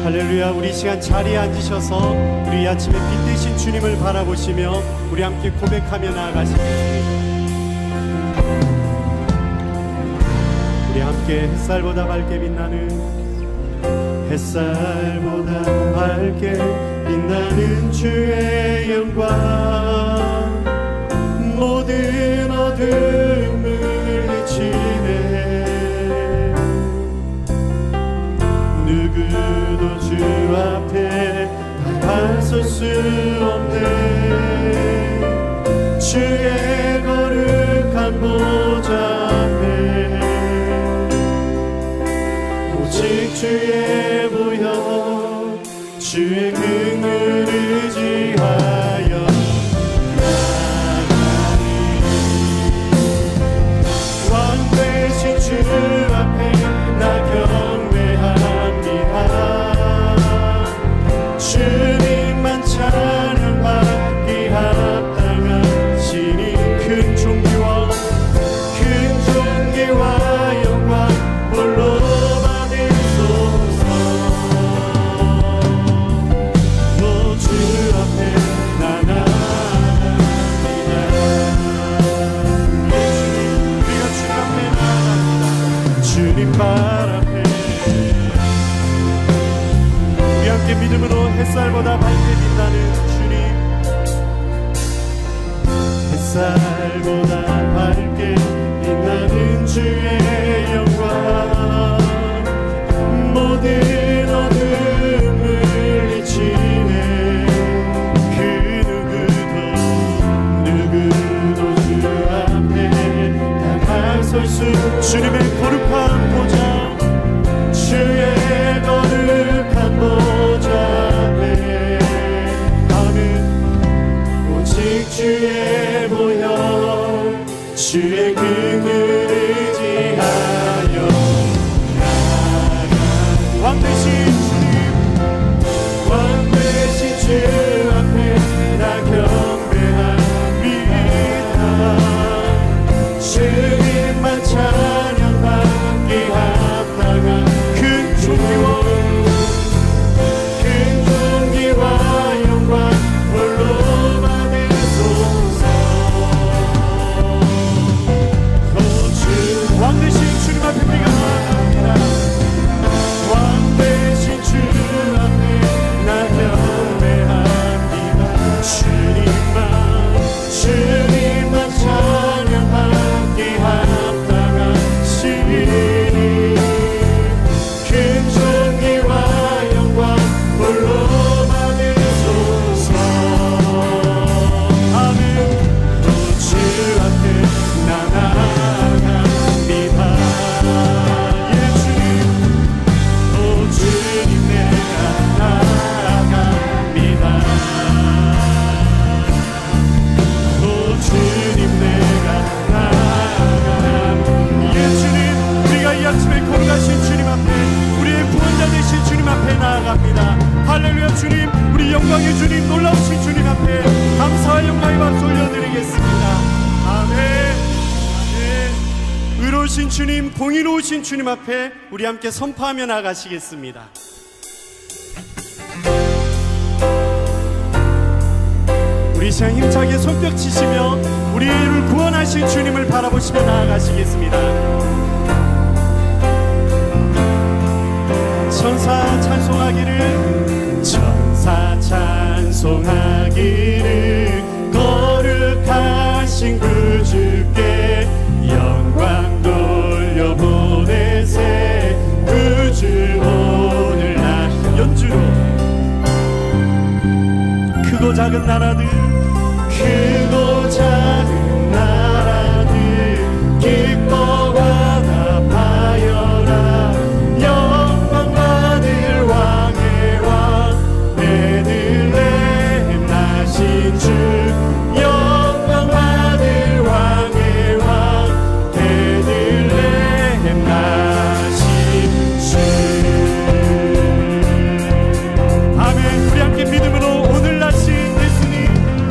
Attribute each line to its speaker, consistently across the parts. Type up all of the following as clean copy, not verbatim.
Speaker 1: 할렐루야. 우리 시간 자리에 앉으셔서 우리 아침에 빛 되신 주님을 바라보시며 우리 함께 고백하며 나아가시겠습니다. 우리 함께 햇살보다 밝게 빛나는, 햇살보다 밝게 빛나는 주의 영광, 모든 어둠을 헤치네. 누구도 주 앞에 다가설 수 없네. 주의 거룩한 보좌 앞에 오직 주의 보혈, 주의 긍휼을 의지하여 나가리. 왕 되신 주 앞에 나 경배합니다. 주님만 찬양받기 합당한 신이 큰 존귀와 영광 홀로 받으소서. 주 앞에 나 나아갑니다. 우리가 주 앞에 나아갑니다. 주님 발 앞에 우리 함께 믿음으로 햇살보다 밝게 빛나는 주님, 햇살보다 밝게 빛나는 주의 영광, 모든 어둠을 헤치네. 그 누구도 주 앞에 다가설 수, 주님의 거룩한 보좌, 주의 거룩한 보좌 앞에 나는 오직 주의 보혈, 주의 긍휼을 의지하여 나아가리. 왕 되신 주님, 왕 되신 주 앞에 나 경배합니다. 주님만 찬양받기 합당한 큰 존귀와 영광 홀로 받으소서. 왕 되신 주님 앞에 우리가 나아갑니다. 왕 되신 주 앞에 나 경배합니다. 주님만 찬양받기 합당한 신이 큰 존귀와 영광 홀로 받으소서. 아멘. 또 주 앞에 나 나아갑니다. 예 주님, 또 주님 내가 나아갑니다. 또 주님 내가 나아갑니다. 예 주님, 우리가 이 아침에 걸어가신 주님 앞에, 우리의 구원자 되신 주님 앞에 나아갑니다. 할렐루야. 주님, 우리 영광의 주님, 놀라우신 주님 앞에 감사와 영광의 박수 올려드리겠습니다. 아멘. 의로우신 주님, 공의로우신 주님 앞에 우리 함께 선포하며 나가시겠습니다. 우리 시간 힘차게 손뼉 치시며 우리를 구원하신 주님을 바라보시며 나아가시겠습니다. 천사 찬송하기를, 천사 찬송하기를, 거룩하신 구주께 영광 돌려보내세. 구주 오늘 날 연주로 크고 작은 나라들, 크고 작은 나라들 기뻐 화답하여라. 영광 받을 왕의 왕 베들레헴 나신 주, 영광 받을 왕의 왕 베들레헴 나신 주. 아멘. 우리 함께 믿음으로 오늘 나신 예수님,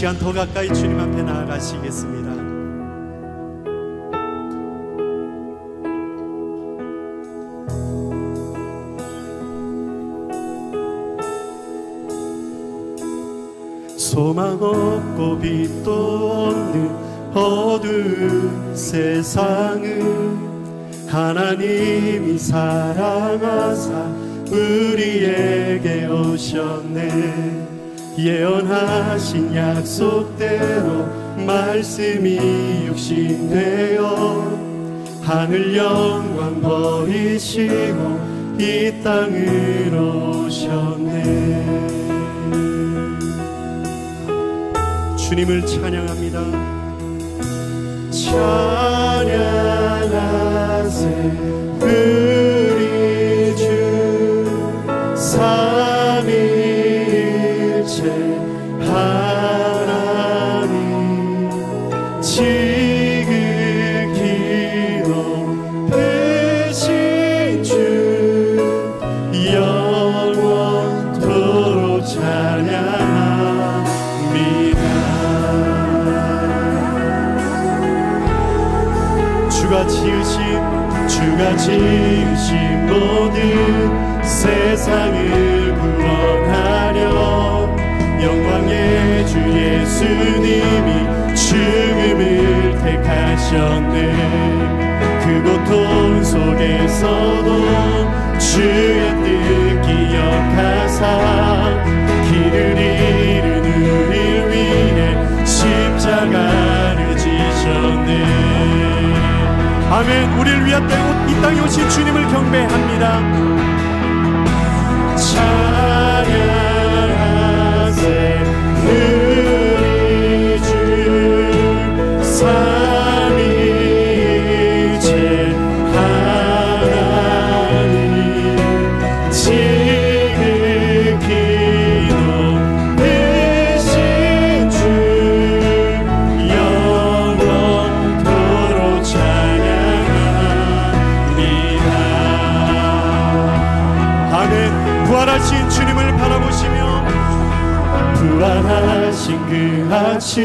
Speaker 1: 시간 더 가까이 주님 앞에 나아가시겠습니다. 소망 없고 빛도 없는 어두운 세상을 하나님이 사랑하사 우리에게 오셨네. 예언하신 약속대로 말씀이 육신되어 하늘 영광 버리시고 이 땅으로 오셨네. 주님을 찬양합니다. 찬양하세 우리 주 삼위일체 하나님 지극히 높으신 주 영원토록 찬양합니다. 주가 지으신 모든 세상을 구원하려 영광의 주 예수님이 죽음을 택하셨네. 그 고통 속에서도 주의 뜻 기억하사 길을 잃은 우리를 위해 십자가를 지셨네. 아멘. 우리를 위하여 이 땅에 오신 주님을 경배합니다. 찬양하세 우리 주 삼위일체 하나님 지극히 높으신 주 영원토록 부활하신 주님을 바라보시며 부활하신 그 아침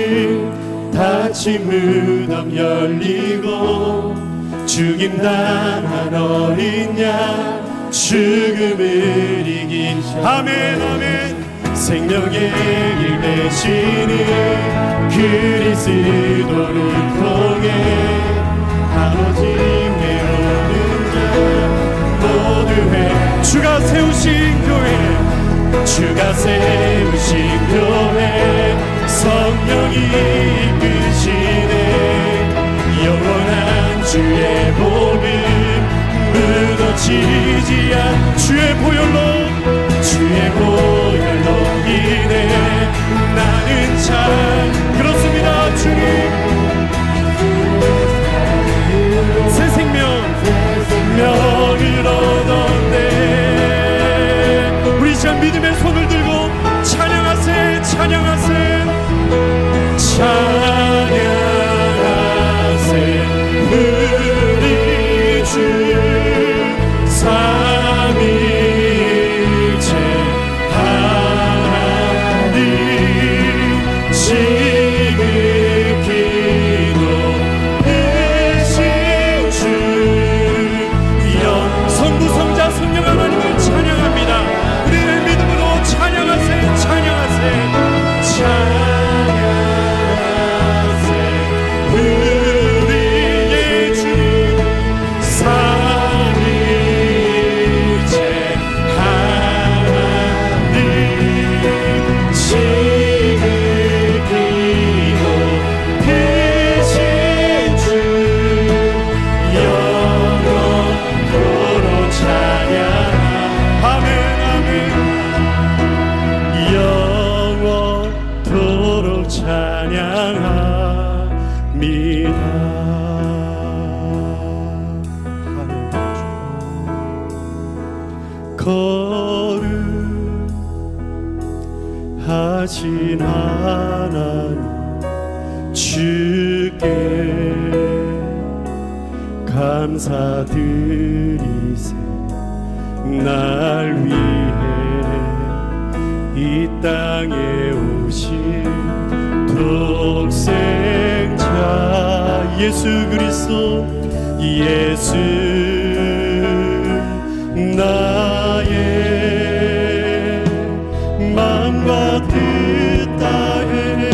Speaker 1: 닫힌 무덤 열리고 죽임당한 어린 양 죽음을 이긴 아멘 아멘 생명의 길 되시는 그리스도를 통해 아버지 외로운 자 모두의 주가 세우신 교회 주가 세우신 교회 성령이 이끄시네. 영원한 주의 복음 무너지지 않 주의 보혈로 이네 나는 참 그렇습니다. 주님 새 생명을 얻었네. 우리 시간 믿음의 손을 들고 찬양하세 찬양하세 찬양하세 우리 주 삼위일체 하나님 지극히 높으신 주 성부 성자 성령 하나님을 찬양합니다. 우리의 믿음으로 찬양하세 찬양하세 찬양하세 우리의 주 삼위일체 하나님 지극히 높으신 주 영원토록 찬양 아멘 아멘 영원토록 찬양합니다. 거룩하신 하나님 주께 감사드리세. 날 위해 이 땅에 오신 두 독생자 예수 그리스도 예수 나의 마음과 뜻 다해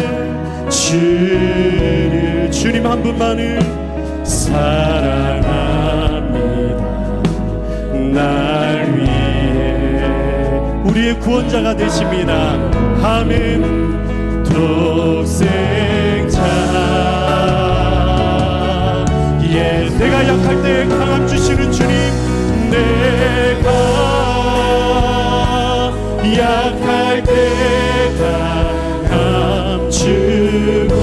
Speaker 1: 주님 한 분만을 사랑합니다. 날 위해 우리의 구원자가 되십니다. 아멘. 독생자 내가 약할 때 강함 주시는 주님, 내가 약할 때 강함 주고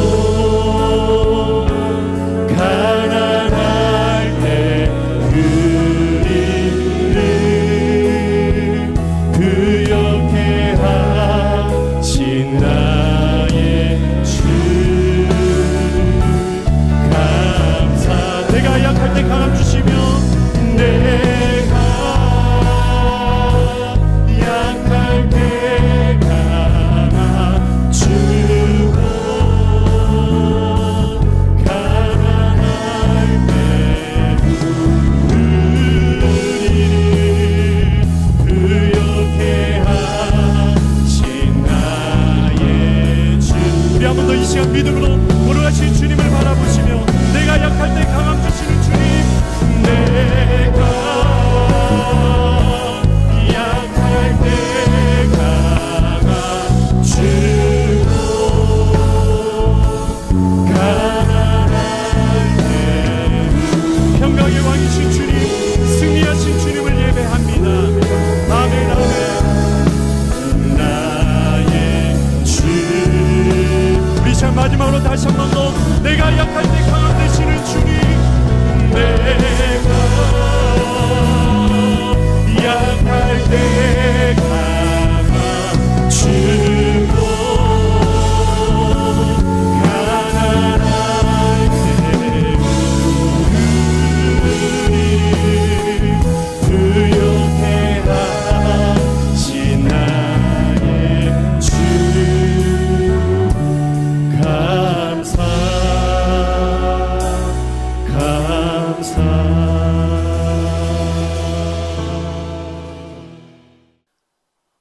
Speaker 1: 가난할 때 우리를 부욕해 하신 나의 주 감사. 내가 약할 때 강함 주시며 내가 약할 때 강함 주고 가난할 때 우리를 부욕해 하신 나의 주. 우리 한 번 더 이 시간 믿음으로 걸어가신 주님을 바라보시며 내가 약할 때 강함 주시는 주님, 내가 약할 때 강함 주고 가난할 때 평강의 왕이신 주님, 승리하신 주님을 예배합니다. 아멘 아멘. 나의 주. 우리 참 마지막으로 다시 한 번 더 내가 약할 때 강함 되시는 주님, 내가 약할 때 강함 주고 가난할 때 우리를 부욕해 하신 나의 주 감사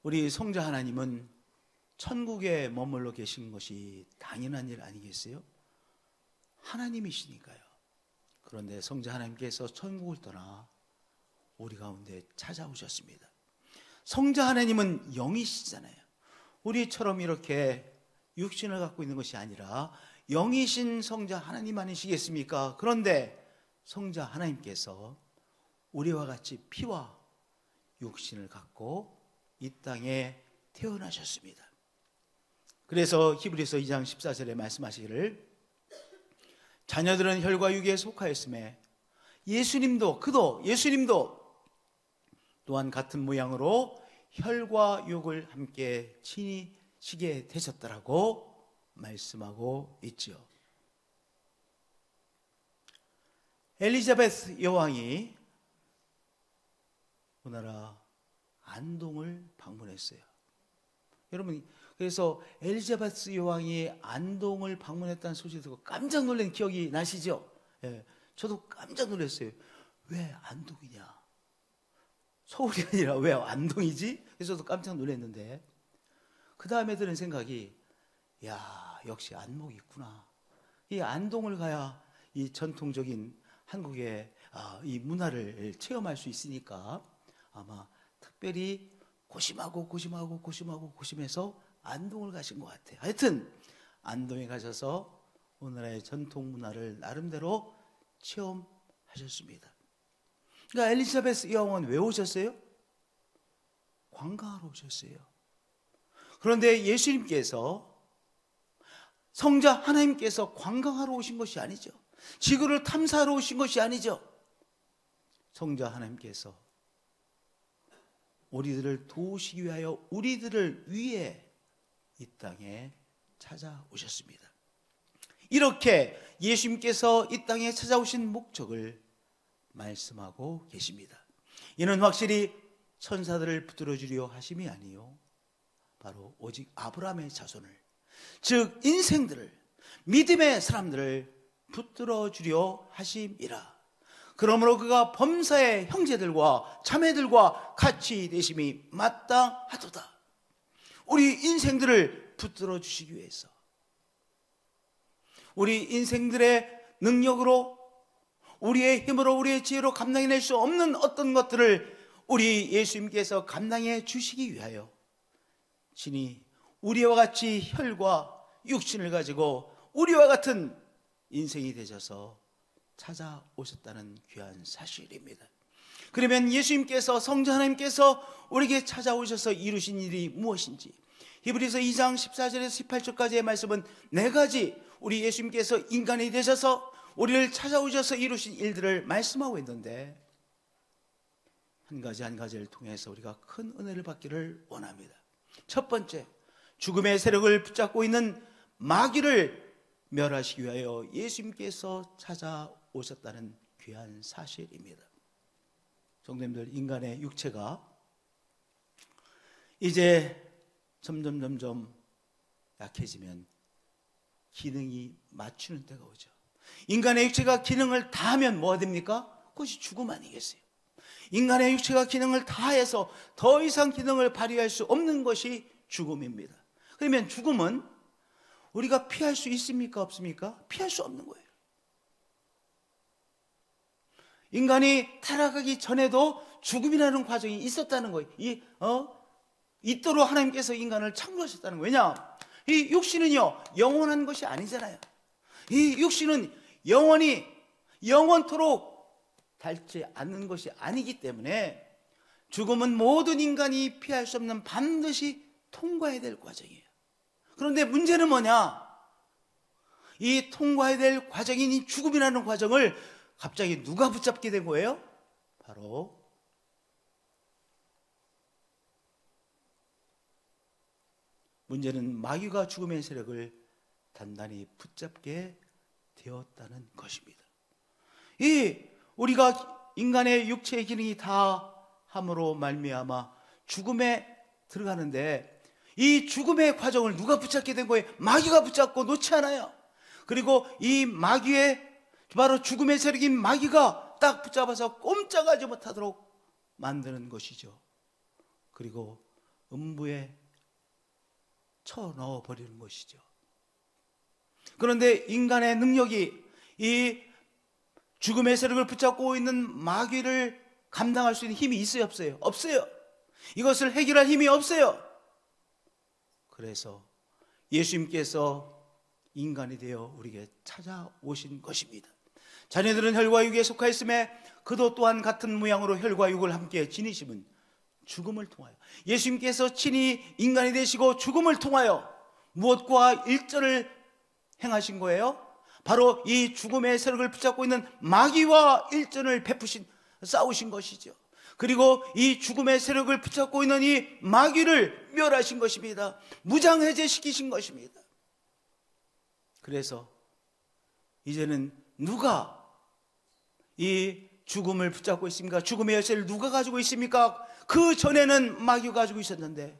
Speaker 2: 우리 성자 하나님은 천국에 머물러 계신 것이 당연한 일 아니겠어요? 하나님이시니까요. 그런데 성자 하나님께서 천국을 떠나 우리 가운데 찾아오셨습니다. 성자 하나님은 영이시잖아요. 우리처럼 이렇게 육신을 갖고 있는 것이 아니라 영이신 성자 하나님 아니시겠습니까? 그런데 성자 하나님께서 우리와 같이 피와 육신을 갖고 이 땅에 태어나셨습니다. 그래서 히브리서 2장 14절에 말씀하시기를 자녀들은 혈과 육에 속하였음에 예수님도 또한 같은 모양으로 혈과 육을 함께 지니시게 되셨다라고 말씀하고 있죠. 엘리자베스 여왕이 우리나라 안동을 방문했어요. 여러분, 그래서 엘리자베스 여왕이 안동을 방문했다는 소식 듣고 깜짝 놀란 기억이 나시죠? 예, 저도 깜짝 놀랐어요. 왜 안동이냐? 서울이 아니라 왜 안동이지? 그래서 저도 깜짝 놀랐는데 그 다음에 드는 생각이, 야, 역시 안목이 있구나. 이 안동을 가야 이 전통적인 한국의 이 문화를 체험할 수 있으니까 아마 특별히 고심해서 안동을 가신 것 같아요. 하여튼 안동에 가셔서 오늘의 전통 문화를 나름대로 체험하셨습니다. 그러니까 엘리자베스 여왕은 왜 오셨어요? 관광하러 오셨어요. 그런데 예수님께서, 성자 하나님께서 관광하러 오신 것이 아니죠. 지구를 탐사하러 오신 것이 아니죠. 성자 하나님께서 우리들을 도우시기 위하여 우리들을 위해 이 땅에 찾아오셨습니다. 이렇게 예수님께서 이 땅에 찾아오신 목적을 말씀하고 계십니다. 이는 확실히 천사들을 붙들어 주려 하심이 아니요 바로 오직 아브라함의 자손을, 즉 인생들을, 믿음의 사람들을 붙들어 주려 하심이라. 그러므로 그가 범사의 형제들과 자매들과 같이 되심이 마땅하도다. 우리 인생들을 붙들어 주시기 위해서, 우리 인생들의 능력으로, 우리의 힘으로, 우리의 지혜로 감당해낼 수 없는 어떤 것들을 우리 예수님께서 감당해 주시기 위하여 친히 우리와 같이 혈과 육신을 가지고 우리와 같은 인생이 되셔서 찾아오셨다는 귀한 사실입니다. 그러면 예수님께서, 성자 하나님께서 우리에게 찾아오셔서 이루신 일이 무엇인지, 히브리서 2장 14절에서 18절까지의 말씀은 네 가지 우리 예수님께서 인간이 되셔서 우리를 찾아오셔서 이루신 일들을 말씀하고 있는데, 한 가지 한 가지를 통해서 우리가 큰 은혜를 받기를 원합니다. 첫 번째, 죽음의 세력을 붙잡고 있는 마귀를 멸하시기 위하여 예수님께서 찾아오셨다는 귀한 사실입니다. 성도님들, 인간의 육체가 이제 점점 약해지면 기능이 맞추는 때가 오죠. 인간의 육체가 기능을 다하면 뭐가 됩니까? 그것이 죽음 아니겠어요? 인간의 육체가 기능을 다해서 더 이상 기능을 발휘할 수 없는 것이 죽음입니다. 그러면 죽음은 우리가 피할 수 있습니까? 없습니까? 피할 수 없는 거예요. 인간이 타락하기 전에도 죽음이라는 과정이 있었다는 거예요. 있도록 하나님께서 인간을 창조하셨다는 거예요. 왜냐? 이 육신은요, 영원한 것이 아니잖아요. 이 육신은 영원토록 닳지 않는 것이 아니기 때문에 죽음은 모든 인간이 피할 수 없는, 반드시 통과해야 될 과정이에요. 그런데 문제는 뭐냐? 이 통과해야 될 과정인 이 죽음이라는 과정을 갑자기 누가 붙잡게 된 거예요? 바로 문제는 마귀가 죽음의 세력을 단단히 붙잡게 되었다는 것입니다. 우리가 인간의 육체의 기능이 다 함으로 말미암아 죽음에 들어가는데, 이 죽음의 과정을 누가 붙잡게 된 거예요? 마귀가 붙잡고 놓지 않아요. 그리고 이 마귀의, 바로 죽음의 세력인 마귀가 딱 붙잡아서 꼼짝하지 못하도록 만드는 것이죠. 그리고 음부에 쳐넣어 버리는 것이죠. 그런데 인간의 능력이 이 죽음의 세력을 붙잡고 있는 마귀를 감당할 수 있는 힘이 있어요, 없어요? 없어요. 이것을 해결할 힘이 없어요. 그래서 예수님께서 인간이 되어 우리에게 찾아오신 것입니다. 자녀들은 혈과 육에 속하였음에 그도 또한 같은 모양으로 혈과 육을 함께 지니심은 죽음을 통하여, 예수님께서 친히 인간이 되시고 죽음을 통하여 무엇과 일전을 행하신 거예요? 바로 이 죽음의 세력을 붙잡고 있는 마귀와 일전을 싸우신 것이죠. 그리고 이 죽음의 세력을 붙잡고 있는 이 마귀를 멸하신 것입니다. 무장해제시키신 것입니다. 그래서 이제는 누가 이 죽음을 붙잡고 있습니까? 죽음의 열쇠를 누가 가지고 있습니까? 그 전에는 마귀가 가지고 있었는데,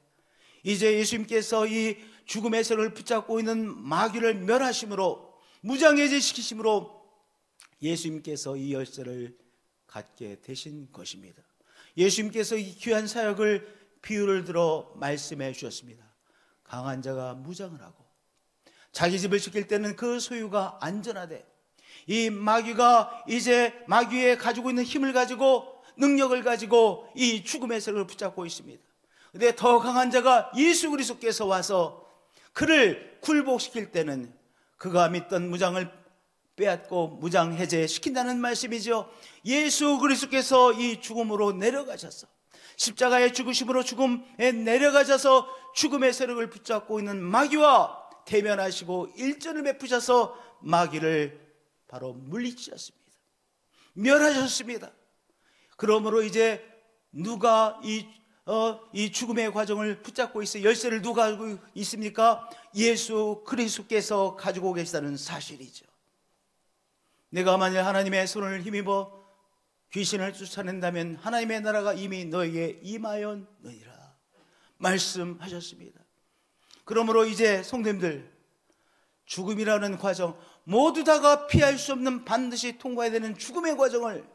Speaker 2: 이제 예수님께서 이 죽음의 세력을 붙잡고 있는 마귀를 멸하심으로, 무장해제시키심으로 예수님께서 이 열쇠를 갖게 되신 것입니다. 예수님께서 이 귀한 사역을 비유를 들어 말씀해 주셨습니다. 강한 자가 무장을 하고 자기 집을 지킬 때는 그 소유가 안전하되, 이 마귀가 이제 마귀의 가지고 있는 힘을 가지고, 능력을 가지고 이 죽음의 세력을 붙잡고 있습니다. 그런데 더 강한 자가 예수 그리스도께서 와서 그를 굴복시킬 때는 그가 믿던 무장을 빼앗고 무장 해제시킨다는 말씀이죠. 예수 그리스도께서 이 죽음으로 내려가셔서, 십자가의 죽으심으로 죽음에 내려가셔서 죽음의 세력을 붙잡고 있는 마귀와 대면하시고 일전을 베푸셔서 마귀를 바로 물리치셨습니다. 멸하셨습니다. 그러므로 이제 누가 이 죽음의 과정을 붙잡고 있어요? 열쇠를 누가 가지고 있습니까? 예수 그리스도께서 가지고 계시다는 사실이죠. 내가 만일 하나님의 손을 힘입어 귀신을 쫓아낸다면 하나님의 나라가 이미 너에게 임하였느니라 말씀하셨습니다. 그러므로 이제 성도님들, 죽음이라는 과정, 모두 다가 피할 수 없는 반드시 통과해야 되는 죽음의 과정을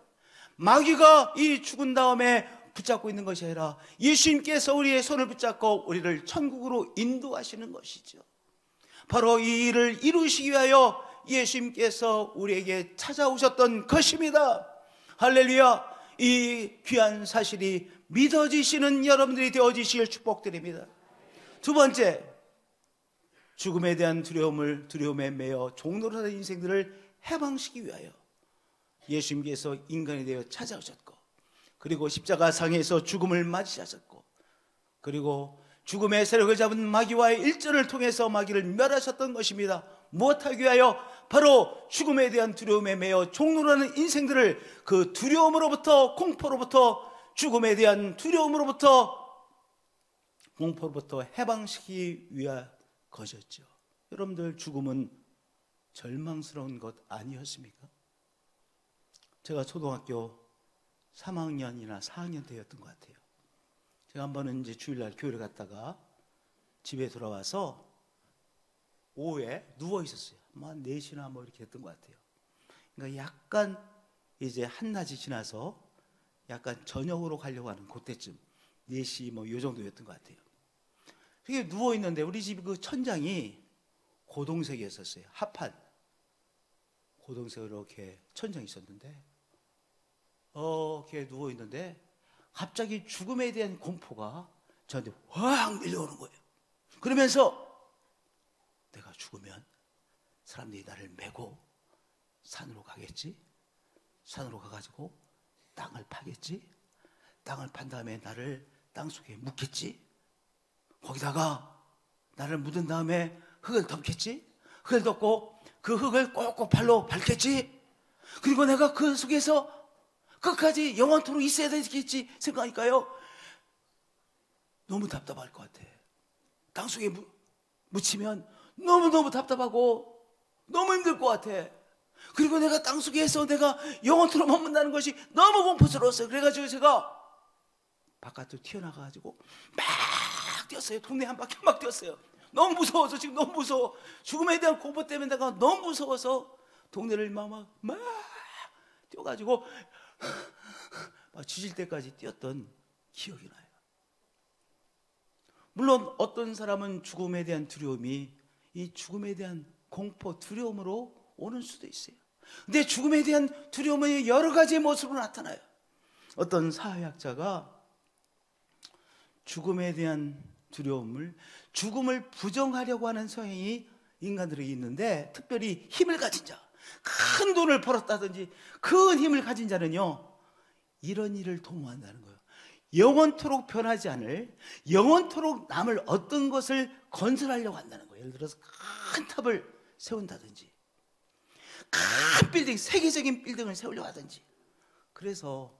Speaker 2: 마귀가 이 죽은 다음에 붙잡고 있는 것이 아니라 예수님께서 우리의 손을 붙잡고 우리를 천국으로 인도하시는 것이죠. 바로 이 일을 이루시기 위하여 예수님께서 우리에게 찾아오셨던 것입니다. 할렐루야. 이 귀한 사실이 믿어지시는 여러분들이 되어지시길 축복드립니다. 두 번째, 죽음에 대한 두려움에 매여 종노릇하는 인생들을 해방시키기 위하여 예수님께서 인간이 되어 찾아오셨고, 그리고 십자가 상에서 죽음을 맞이하셨고, 그리고 죽음의 세력을 잡은 마귀와의 일전을 통해서 마귀를 멸하셨던 것입니다. 무엇하기 위하여? 바로 죽음에 대한 두려움에 매여 종노릇하는 인생들을 그 두려움으로부터, 공포로부터, 죽음에 대한 두려움으로부터, 공포로부터 해방시키기 위한 것이었죠. 여러분들, 죽음은 절망스러운 것 아니었습니까? 제가 초등학교 3학년이나 4학년 때였던 것 같아요. 제가 한 번은 이제 주일날 교회를 갔다가 집에 돌아와서 오후에 누워 있었어요. 한 4시나 뭐 이렇게 했던 것 같아요. 그러니까 약간 이제 한낮이 지나서 약간 저녁으로 가려고 하는 그때쯤, 4시 뭐 요 정도였던 것 같아요. 그게 누워 있는데 우리 집 그 천장이 고동색이었었어요. 합판 고동색으로 이렇게 천장이 있었는데, 이렇게 누워 있는데 갑자기 죽음에 대한 공포가 저한테 확 밀려오는 거예요. 그러면서 내가 죽으면 사람들이 나를 메고 산으로 가겠지? 산으로 가가지고 땅을 파겠지? 땅을 판 다음에 나를 땅속에 묻겠지? 거기다가 나를 묻은 다음에 흙을 덮겠지? 흙을 덮고 그 흙을 꼭꼭 발로 밟겠지? 그리고 내가 그 속에서 끝까지 영원토록 있어야 되겠지 생각하니까요, 너무 답답할 것 같아. 땅속에 묻히면 너무너무 답답하고 너무 힘들 것 같아. 그리고 내가 땅속에서 내가 영원토록 머문다는 것이 너무 공포스러웠어요. 그래가지고 제가 바깥으로 튀어나가가지고 막 뛰었어요. 동네 한 바퀴 막 뛰었어요. 너무 무서워서, 지금 너무 무서워. 죽음에 대한 공포 때문에 내가 너무 무서워서 동네를 막 뛰어가지고 막 지칠 때까지 뛰었던 기억이 나요. 물론 어떤 사람은 죽음에 대한 두려움이 이 죽음에 대한 공포, 두려움으로 오는 수도 있어요. 근데 죽음에 대한 두려움은 여러 가지의 모습으로 나타나요. 어떤 사회학자가 죽음에 대한 두려움을, 죽음을 부정하려고 하는 성향이 인간들에게 있는데, 특별히 힘을 가진 자, 큰 돈을 벌었다든지 큰 힘을 가진 자는요, 이런 일을 도모한다는 거예요. 영원토록 변하지 않을, 영원토록 남을 어떤 것을 건설하려고 한다는 거예요. 예를 들어서 큰 탑을 세운다든지, 큰 빌딩, 세계적인 빌딩을 세우려고 하든지. 그래서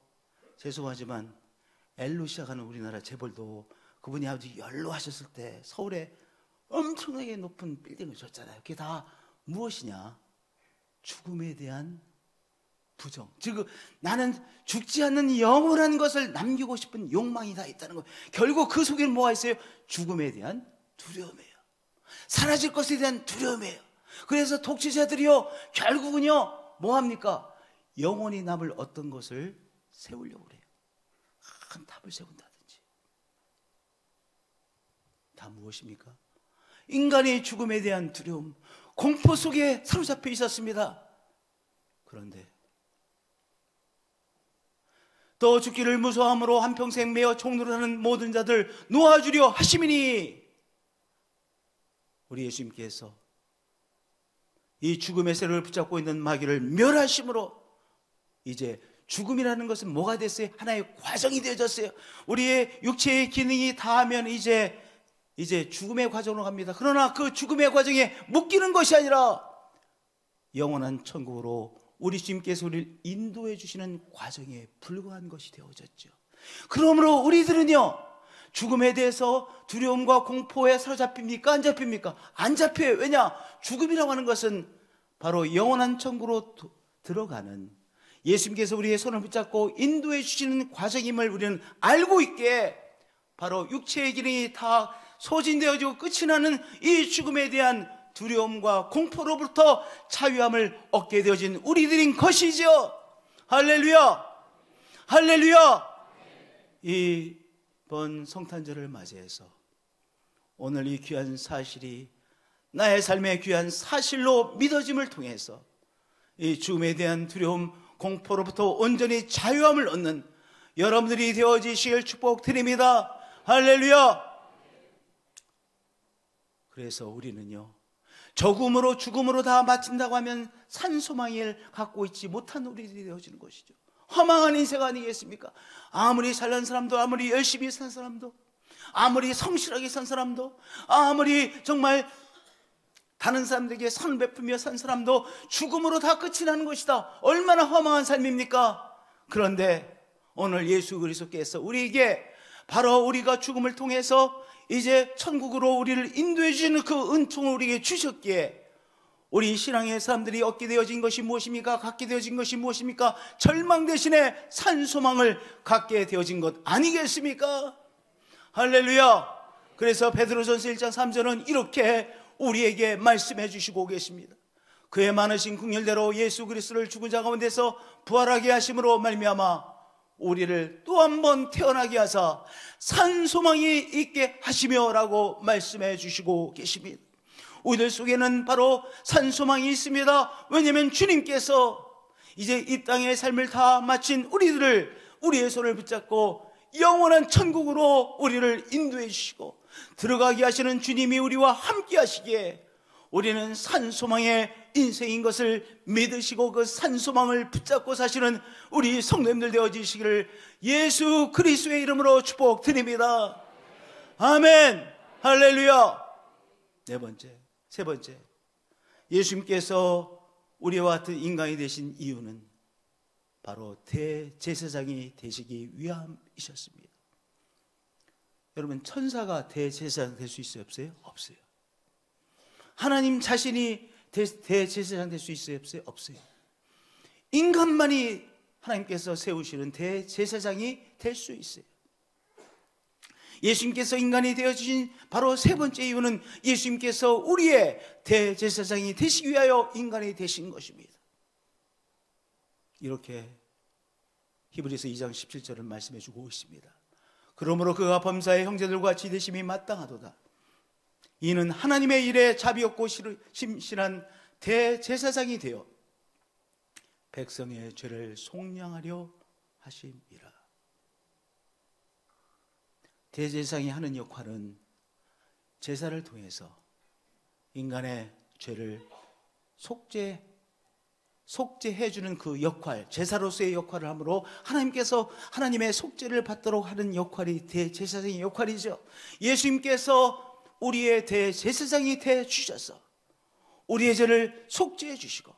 Speaker 2: 죄송하지만 L로 시작하는 우리나라 재벌도 그분이 아주 연로하셨을 때 서울에 엄청나게 높은 빌딩을 줬잖아요. 그게 다 무엇이냐? 죽음에 대한 부정. 즉, 나는 죽지 않는 영원한 것을 남기고 싶은 욕망이 다 있다는 거예요. 결국 그 속에는 뭐가 있어요? 죽음에 대한 두려움이에요. 사라질 것에 대한 두려움이에요. 그래서 독재자들이요, 결국은요, 뭐합니까? 영원히 남을 어떤 것을 세우려고 그래요. 큰 탑을 세운다든지. 다 무엇입니까? 인간의 죽음에 대한 두려움, 공포 속에 사로잡혀 있었습니다. 그런데 또 죽기를 무서워함으로 한평생 매어 종노릇하는 모든 자들 놓아주려 하심이니, 우리 예수님께서 이 죽음의 세력을 붙잡고 있는 마귀를 멸하심으로 이제 죽음이라는 것은 뭐가 됐어요? 하나의 과정이 되어졌어요. 우리의 육체의 기능이 다하면 이제 죽음의 과정으로 갑니다. 그러나 그 죽음의 과정에 묶이는 것이 아니라 영원한 천국으로 우리 주님께서 우리를 인도해 주시는 과정에 불과한 것이 되어졌죠. 그러므로 우리들은요, 죽음에 대해서 두려움과 공포에 사로잡힙니까? 안 잡힙니까? 안 잡혀요. 왜냐? 죽음이라고 하는 것은 바로 영원한 천국으로 들어가는, 예수님께서 우리의 손을 붙잡고 인도해 주시는 과정임을 우리는 알고 있기에 바로 육체의 기능이 다 소진되어지고 끝이 나는 이 죽음에 대한 두려움과 공포로부터 자유함을 얻게 되어진 우리들인 것이죠. 할렐루야! 할렐루야! 이번 성탄절을 맞이해서 오늘 이 귀한 사실이 나의 삶의 귀한 사실로 믿어짐을 통해서 이 죽음에 대한 두려움, 공포로부터 온전히 자유함을 얻는 여러분들이 되어지시길 축복드립니다. 할렐루야! 그래서 우리는요, 적음으로 죽음으로 다 마친다고 하면 산소망을 갖고 있지 못한 우리들이 되어지는 것이죠. 허망한 인생 아니겠습니까? 아무리 잘난 사람도, 아무리 열심히 산 사람도, 아무리 성실하게 산 사람도, 아무리 정말 다른 사람들에게 선 베풀며 산 사람도 죽음으로 다 끝이 나는 것이다. 얼마나 허망한 삶입니까? 그런데 오늘 예수 그리스도께서 우리에게 바로 우리가 죽음을 통해서 이제 천국으로 우리를 인도해 주시는 그 은총을 우리에게 주셨기에 우리 신앙의 사람들이 얻게 되어진 것이 무엇입니까? 갖게 되어진 것이 무엇입니까? 절망 대신에 산소망을 갖게 되어진 것 아니겠습니까? 할렐루야! 그래서 베드로전서 1장 3절은 이렇게 우리에게 말씀해 주시고 계십니다. 그의 많으신 긍휼대로 예수 그리스도를 죽은 자 가운데서 부활하게 하심으로 말미암아 우리를 또 한 번 태어나게 하사 산소망이 있게 하시며 라고 말씀해 주시고 계십니다. 우리들 속에는 바로 산소망이 있습니다. 왜냐하면 주님께서 이제 이 땅의 삶을 다 마친 우리들을 우리의 손을 붙잡고 영원한 천국으로 우리를 인도해 주시고 들어가게 하시는 주님이 우리와 함께 하시기에 우리는 산소망의 인생인 것을 믿으시고 그 산소망을 붙잡고 사시는 우리 성도님들 되어지시기를 예수 그리스도의 이름으로 축복드립니다. 아멘. 할렐루야. 세 번째, 예수님께서 우리와 같은 인간이 되신 이유는 바로 대제사장이 되시기 위함이셨습니다. 여러분, 천사가 대제사장 될 수 있어요, 없어요? 없어요. 하나님 자신이 대제사장 될 수 있어요, 없어요? 없어요. 인간만이 하나님께서 세우시는 대제사장이 될 수 있어요. 예수님께서 인간이 되어주신 바로 세 번째 이유는 예수님께서 우리의 대제사장이 되시기 위하여 인간이 되신 것입니다. 이렇게 히브리서 2장 17절을 말씀해 주고 있습니다. 그러므로 그가 범사의 형제들과 같이 되심이 마땅하도다. 이는 하나님의 일에 자비 없고 심신한 대제사장이 되어 백성의 죄를 속량하려 하심이라. 대제사장이 하는 역할은 제사를 통해서 인간의 죄를 속죄해주는 그 역할, 제사로서의 역할을 하므로 하나님께서 하나님의 속죄를 받도록 하는 역할이 대제사장의 역할이죠. 예수님께서 우리의 대제사장이 되어주셔서 우리의 죄를 속죄해 주시고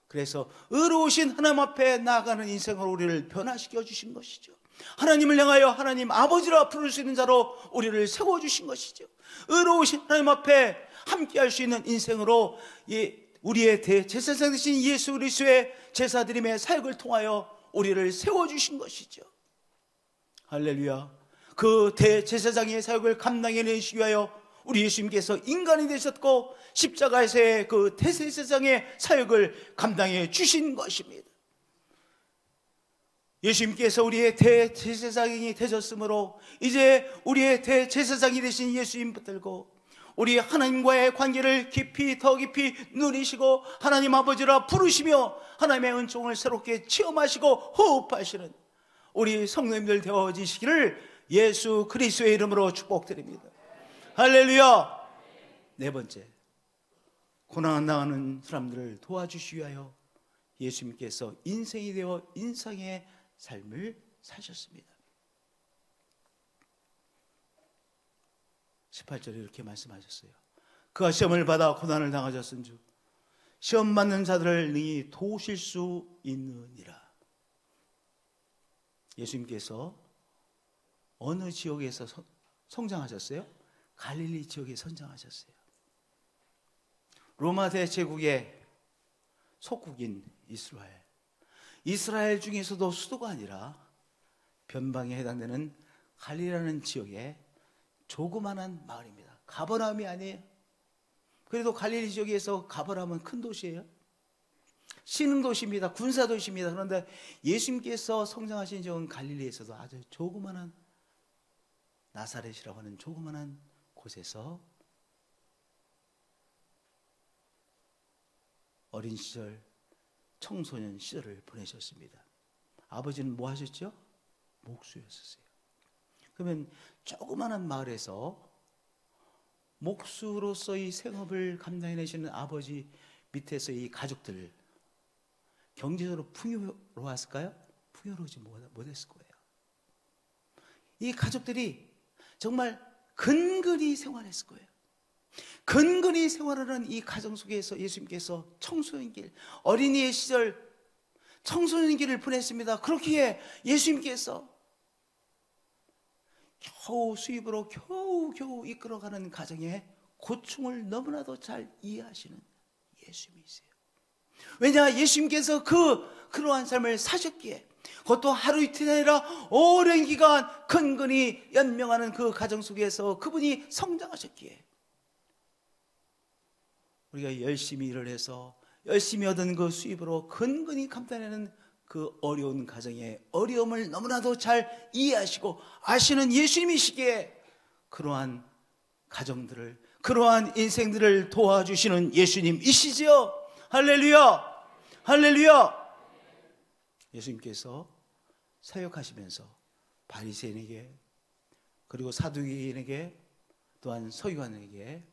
Speaker 2: 그래서 의로우신 하나님 앞에 나아가는 인생으로 우리를 변화시켜 주신 것이죠. 하나님을 향하여 하나님 아버지라 부를 수 있는 자로 우리를 세워주신 것이죠. 의로우신 하나님 앞에 함께할 수 있는 인생으로 우리의 대제사장 되신 예수 그리스도의 제사드림의 사역을 통하여 우리를 세워주신 것이죠. 할렐루야. 그 대제사장의 사역을 감당해내시기 위하여 우리 예수님께서 인간이 되셨고 십자가에서의 그 대제사장의 사역을 감당해 주신 것입니다. 예수님께서 우리의 대제사장이 되셨으므로 이제 우리의 대제사장이 되신 예수님 붙들고 우리 하나님과의 관계를 더 깊이 누리시고 하나님 아버지라 부르시며 하나님의 은총을 새롭게 체험하시고 호흡하시는 우리 성도님들 되어지시기를 예수 그리스도의 이름으로 축복드립니다. 할렐루야. 네 번째, 고난 당하는 사람들을 도와주시기 위하여 예수님께서 인생이 되어 인상의 삶을 사셨습니다. 18절에 이렇게 말씀하셨어요. 그가 시험을 받아 고난을 당하셨은즉 시험 받는 자들을 능히 도우실 수 있느니라. 예수님께서 어느 지역에서 성장하셨어요? 갈릴리 지역에 성장하셨어요. 로마 대제국의 속국인 이스라엘 중에서도 수도가 아니라 변방에 해당되는 갈릴리라는 지역에 조그만한 마을입니다. 가버나움이 아니에요. 그래도 갈릴리 지역에서 가버나움은 큰 도시예요. 신흥도시입니다. 군사도시입니다. 그런데 예수님께서 성장하신 지역은 갈릴리에서도 아주 조그만한 나사렛이라고 하는 조그만한 곳에서 어린 시절, 청소년 시절을 보내셨습니다. 아버지는 뭐 하셨죠? 목수였었어요. 그러면 조그만한 마을에서 목수로서의 생업을 감당해내시는 아버지 밑에서 이 가족들, 경제적으로 풍요로웠을까요? 풍요로우지 못했을 거예요. 이 가족들이 정말 근근히 생활했을 거예요. 근근히 생활하는 이 가정 속에서 예수님께서 청소년길, 어린이의 시절 청소년길을 보냈습니다. 그렇기에 예수님께서 겨우 수입으로 겨우 이끌어가는 가정의 고충을 너무나도 잘 이해하시는 예수님이세요. 왜냐, 예수님께서 그러한 삶을 사셨기에, 그것도 하루 이틀이 아니라 오랜 기간 근근히 연명하는 그 가정 속에서 그분이 성장하셨기에 우리가 열심히 일을 해서 열심히 얻은 그 수입으로 근근히 감당하는 그 어려운 가정의 어려움을 너무나도 잘 이해하시고 아시는 예수님이시기에 그러한 가정들을, 그러한 인생들을 도와주시는 예수님이시죠. 할렐루야! 할렐루야! 예수님께서 사역하시면서 바리새인에게, 그리고 사두개인에게, 또한 서기관에게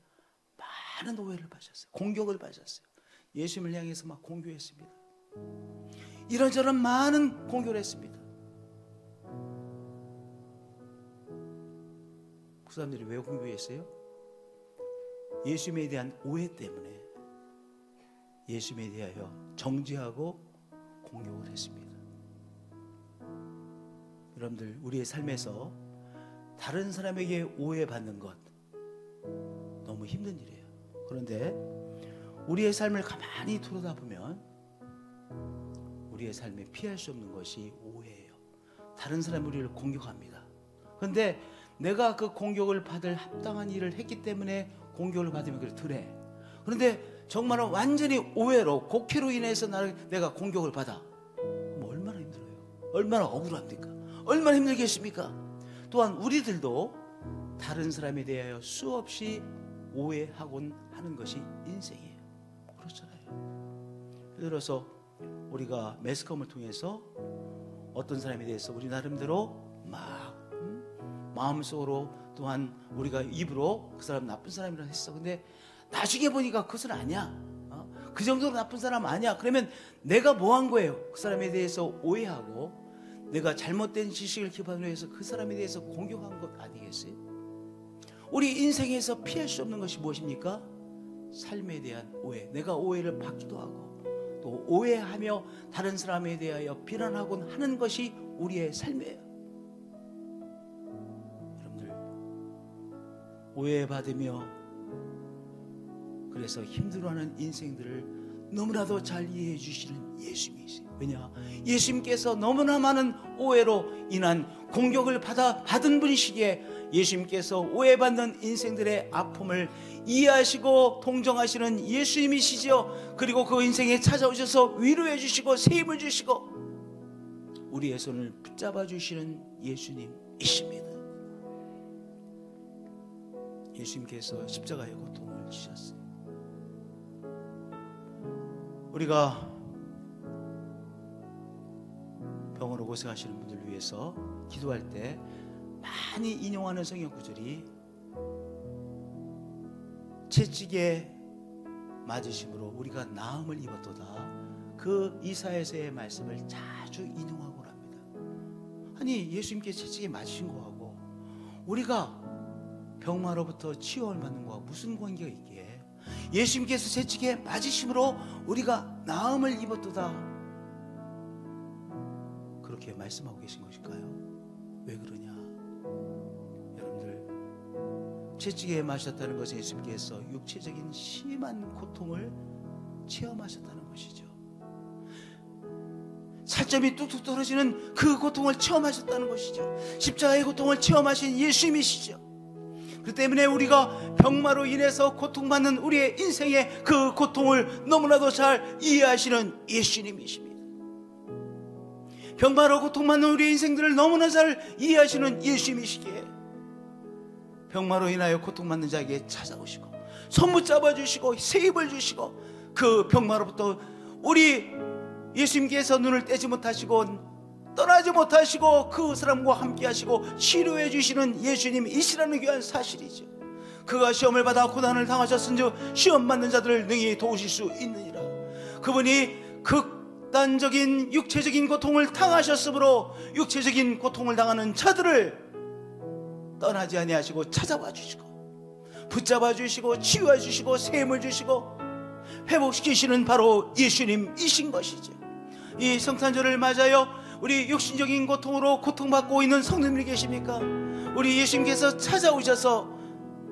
Speaker 2: 많은 오해를 받으셨어요. 공격을 받으셨어요. 예수님을 향해서 막 공격했습니다. 이런저런 많은 공격을 했습니다. 그 사람들이 왜 공격했어요? 예수님에 대한 오해 때문에 예수님에 대하여 정죄하고 공격을 했습니다. 여러분들, 우리의 삶에서 다른 사람에게 오해받는 것 너무 힘든 일이에요. 그런데 우리의 삶을 가만히 들여다보면 우리의 삶에 피할 수 없는 것이 오해예요. 다른 사람이 우리를 공격합니다. 그런데 내가 그 공격을 받을 합당한 일을 했기 때문에 공격을 받으면 그걸 덜해. 그런데 정말 완전히 오해로, 곡해로 인해서 내가 공격을 받아. 그럼 얼마나 힘들어요. 얼마나 억울합니까? 얼마나 힘들겠습니까? 또한 우리들도 다른 사람에 대하여 수없이 오해하곤 하는 것이 인생이에요. 그렇잖아요. 예를 들어서 우리가 매스컴을 통해서 어떤 사람에 대해서 우리 나름대로 막 마음속으로, 또한 우리가 입으로 그 사람 나쁜 사람이라 했어. 근데 나중에 보니까 그것은 아니야. 그 정도로 나쁜 사람 아니야. 그러면 내가 뭐 한 거예요? 그 사람에 대해서 오해하고 내가 잘못된 지식을 기반으로 해서 그 사람에 대해서 공격한 것 아니겠어요? 우리 인생에서 피할 수 없는 것이 무엇입니까? 삶에 대한 오해. 내가 오해를 받기도 하고 또 오해하며 다른 사람에 대하여 비난하곤 하는 것이 우리의 삶이에요. 여러분들, 오해받으며 그래서 힘들어하는 인생들을 너무나도 잘 이해해 주시는 예수님이세요. 왜냐? 예수님께서 너무나 많은 오해로 인한 공격을 받은 분이시기에 예수님께서 오해받는 인생들의 아픔을 이해하시고 동정하시는 예수님이시지요. 그리고 그 인생에 찾아오셔서 위로해 주시고 새 힘을 주시고 우리의 손을 붙잡아 주시는 예수님이십니다. 예수님께서 십자가의 고통을 지셨어요. 우리가 병으로 고생하시는 분들 위해서 기도할 때 많이 인용하는 성경 구절이 채찍에 맞으심으로 우리가 나음을 입었도다. 그 이사야서의 말씀을 자주 인용하고 합니다. 아니, 예수님께 채찍에 맞으신 거하고 우리가 병마로부터 치유를 받는 거와 무슨 관계가 있기에 예수님께서 채찍에 맞으심으로 우리가 나음을 입었도다, 그렇게 말씀하고 계신 것일까요? 왜 그러냐? 여러분들, 채찍에 맞으셨다는 것은 예수님께서 육체적인 심한 고통을 체험하셨다는 것이죠. 살점이 뚝뚝 떨어지는 그 고통을 체험하셨다는 것이죠. 십자가의 고통을 체험하신 예수님이시죠. 그 때문에 우리가 병마로 인해서 고통받는 우리의 인생의 그 고통을 너무나도 잘 이해하시는 예수님이십니다. 병마로 고통받는 우리의 인생들을 너무나 잘 이해하시는 예수님이시기에 병마로 인하여 고통받는 자에게 찾아오시고 손 붙잡아 주시고 새 힘을 주시고 그 병마로부터 우리 예수님께서 눈을 떼지 못하시고 떠나지 못하시고 그 사람과 함께 하시고 치료해 주시는 예수님이시라는 귀한 사실이죠. 그가 시험을 받아 고난을 당하셨은즉 시험 받는 자들을 능히 도우실 수 있느니라. 그분이 극단적인 육체적인 고통을 당하셨으므로 육체적인 고통을 당하는 자들을 떠나지 아니하시고 찾아와 주시고 붙잡아 주시고 치유해 주시고 새 힘을 주시고 회복시키시는 바로 예수님이신 것이죠. 이 성탄절을 맞아요 우리 육신적인 고통으로 고통받고 있는 성도님이 계십니까? 우리 예수님께서 찾아오셔서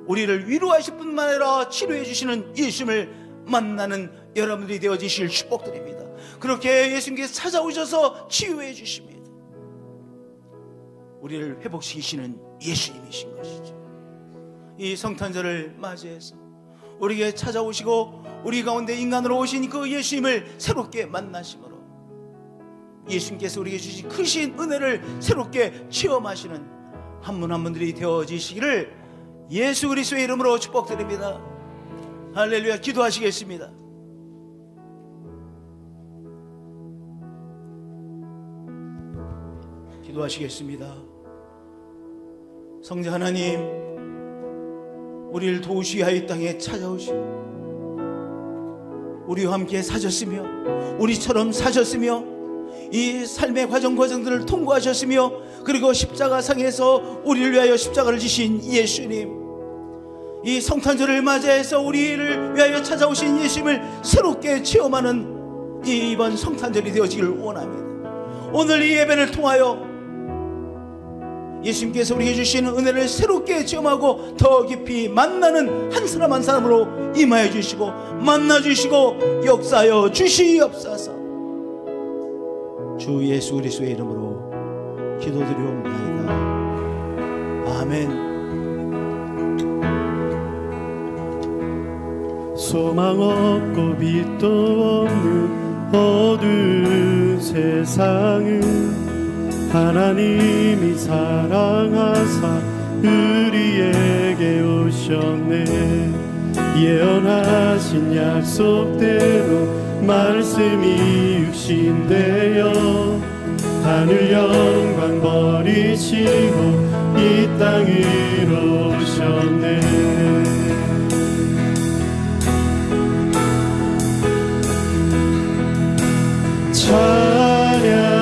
Speaker 2: 우리를 위로하실 뿐만 아니라 치료해 주시는 예수님을 만나는 여러분들이 되어지실 축복드립니다. 그렇게 예수님께서 찾아오셔서 치유해 주십니다. 우리를 회복시키시는 예수님이신 것이죠. 이 성탄절을 맞이해서 우리에게 찾아오시고 우리 가운데 인간으로 오신 그 예수님을 새롭게 만나심으로 예수님께서 우리에게 주신 크신 은혜를 새롭게 체험하시는 한 분 한 분들이 되어지시기를 예수 그리스도의 이름으로 축복드립니다. 할렐루야. 기도하시겠습니다. 기도하시겠습니다. 성자 하나님, 우리를 도우시기 위하여 이 땅에 찾아오시고 우리와 함께 사셨으며 우리처럼 사셨으며 이 삶의 과정들을 통과하셨으며 그리고 십자가상에서 우리를 위하여 십자가를 지신 예수님, 이 성탄절을 맞이해서 우리를 위하여 찾아오신 예수님을 새롭게 체험하는 이번 성탄절이 되어지기를 원합니다. 오늘 이 예배를 통하여 예수님께서 우리에게 주신 은혜를 새롭게 체험하고 더 깊이 만나는 한 사람 한 사람으로 임하여 주시고 만나 주시고 역사하여 주시옵소서. 주 예수 그리스도의 이름으로 기도드리옵나이다. 아멘.
Speaker 1: 소망 없고 빛도 없는 어두운 세상은 하나님이 사랑하사 우리에게 오셨네. 예언하신 약속대로 말씀이 육신되어 하늘 영광 버리시고 이 땅으로 오셨네.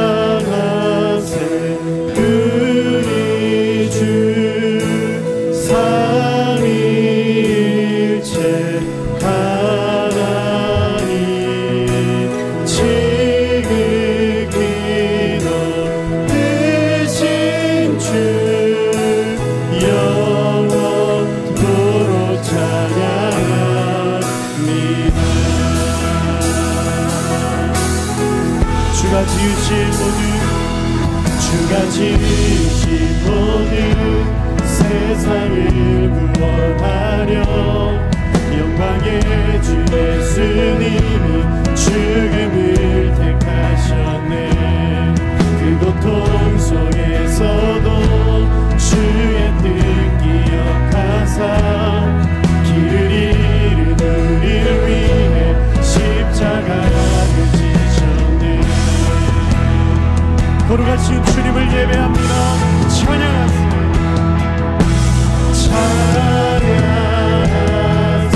Speaker 1: 찬양하세 우리 주 삼위일체 하나님 지극히 높으신 주 영원토록 찬양합니다. 주가 지으신 모든 세상을 구원하려 영광의 주 예수님이 죽음을 택하셨네. 그 고통 속에서도 주의 뜻 기억하사 길을 잃은 우리를 위해 십자가를 지셨네. 거룩하신 주님을 예배합니다. 찬양하세요. 찬양하세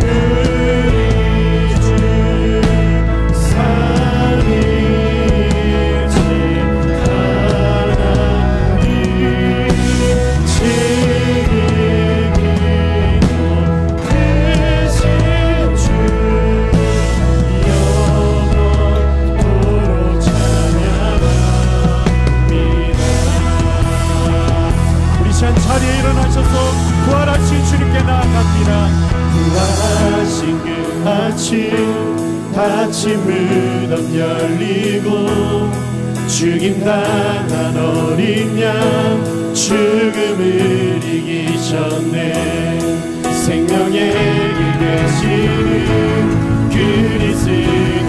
Speaker 1: 우리 주 삼위일체 하나님 지극히 높으신 주 영원토록 찬양합니다. 우리 산 자리에 일어나셔서 부활하신 주님께 나아갑니다. 부활하신 그 아침 닫힌 무덤 열리고 죽임당한 어린 양 죽음을 이기셨네. 생명의 길 되시는 그리스도